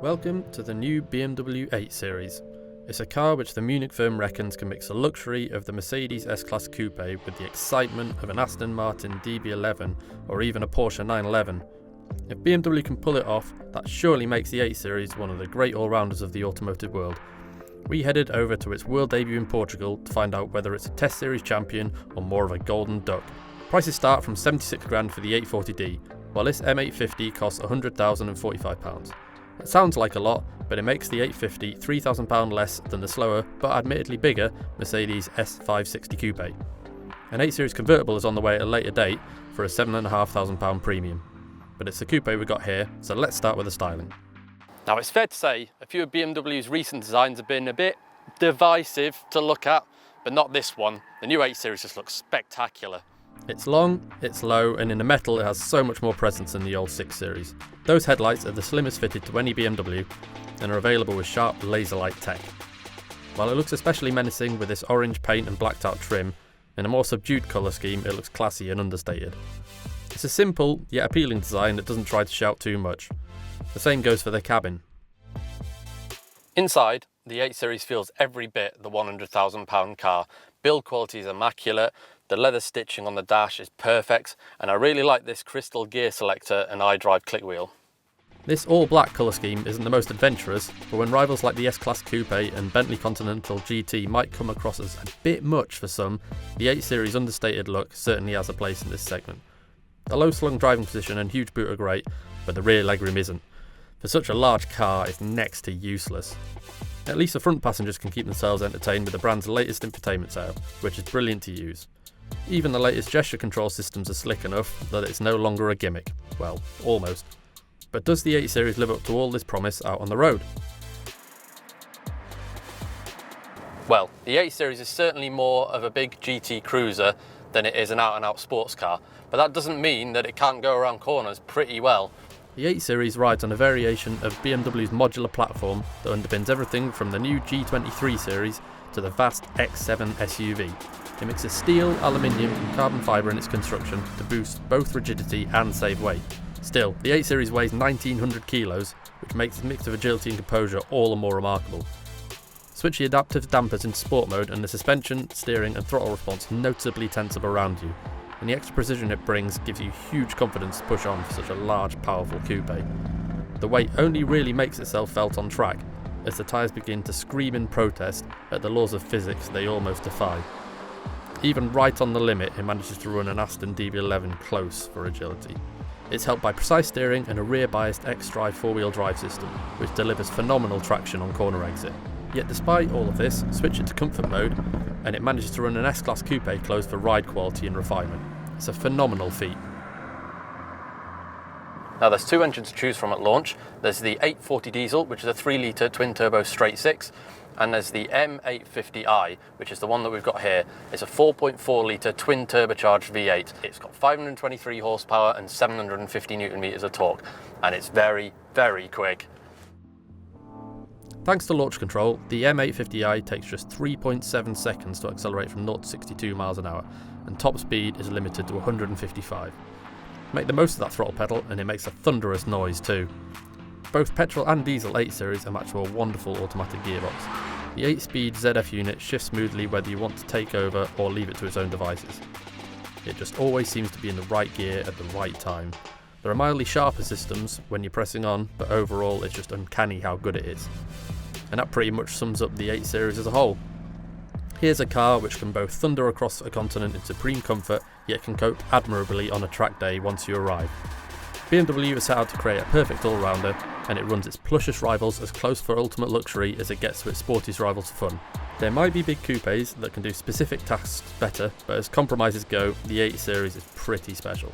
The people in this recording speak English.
Welcome to the new BMW 8 Series. It's a car which the Munich firm reckons can mix the luxury of the Mercedes S-Class Coupe with the excitement of an Aston Martin DB11 or even a Porsche 911. If BMW can pull it off, that surely makes the 8 Series one of the great all-rounders of the automotive world. We headed over to its world debut in Portugal to find out whether it's a test series champion or more of a golden duck. Prices start from 76 grand for the 840D, while this M850 costs £100,045. It sounds like a lot, but it makes the 850 £3,000 less than the slower, but admittedly bigger, Mercedes S560 Coupe. An 8 Series convertible is on the way at a later date for a £7,500 premium. But it's the coupe we got here, so let's start with the styling. Now it's fair to say, a few of BMW's recent designs have been a bit divisive to look at, but not this one. The new 8 Series just looks spectacular. It's long, it's low, and in the metal it has so much more presence than the old 6 Series. Those headlights are the slimmest fitted to any BMW and are available with sharp laser light tech. While it looks especially menacing with this orange paint and blacked out trim, in a more subdued colour scheme it looks classy and understated. It's a simple yet appealing design that doesn't try to shout too much. The same goes for the cabin. Inside, the 8 Series feels every bit the £100,000 car. Build quality is immaculate, the leather stitching on the dash is perfect, and I really like this crystal gear selector and iDrive click wheel. This all-black colour scheme isn't the most adventurous, but when rivals like the S-Class Coupe and Bentley Continental GT might come across as a bit much for some, the 8 Series understated look certainly has a place in this segment. The low-slung driving position and huge boot are great, but the rear legroom isn't. For such a large car, it's next to useless. At least the front passengers can keep themselves entertained with the brand's latest infotainment setup, which is brilliant to use. Even the latest gesture control systems are slick enough that it's no longer a gimmick. Well, almost. But does the 8 Series live up to all this promise out on the road? Well, the 8 Series is certainly more of a big GT cruiser than it is an out-and-out sports car, but that doesn't mean that it can't go around corners pretty well. The 8 Series rides on a variation of BMW's modular platform that underpins everything from the new G23 series to the vast X7 SUV. It mixes steel, aluminium and carbon fibre in its construction to boost both rigidity and save weight. Still, the 8 Series weighs 1900 kilos, which makes the mix of agility and composure all the more remarkable. Switch the adaptive dampers into sport mode and the suspension, steering and throttle response noticeably tense up around you, and the extra precision it brings gives you huge confidence to push on for such a large, powerful coupe. The weight only really makes itself felt on track, as the tyres begin to scream in protest at the laws of physics they almost defy. Even right on the limit, it manages to run an Aston DB11 close for agility. It's helped by precise steering and a rear-biased X-Drive 4-wheel drive system, which delivers phenomenal traction on corner exit. Yet despite all of this, switch it to comfort mode, and it manages to run an S-Class Coupe closed for ride quality and refinement. It's a phenomenal feat. Now there's two engines to choose from at launch. There's the 840 diesel, which is a 3-litre twin-turbo straight 6, and there's the M850i, which is the one that we've got here. It's a 4.4-litre twin-turbocharged V8. It's got 523 horsepower and 750 newton meters of torque, and it's very, very quick. Thanks to launch control, the M850i takes just 3.7 seconds to accelerate from 0 to 62 miles an hour, and top speed is limited to 155. Make the most of that throttle pedal, and it makes a thunderous noise too. Both petrol and diesel 8 Series are matched with a wonderful automatic gearbox. The 8-speed ZF unit shifts smoothly whether you want to take over or leave it to its own devices. It just always seems to be in the right gear at the right time. There are mildly sharper systems when you're pressing on, but overall it's just uncanny how good it is. And that pretty much sums up the 8 Series as a whole. Here's a car which can both thunder across a continent in supreme comfort, yet can cope admirably on a track day once you arrive. BMW has set out to create a perfect all-rounder, and it runs its plushest rivals as close for ultimate luxury as it gets to its sportiest rivals for fun. There might be big coupes that can do specific tasks better, but as compromises go, the 8 Series is pretty special.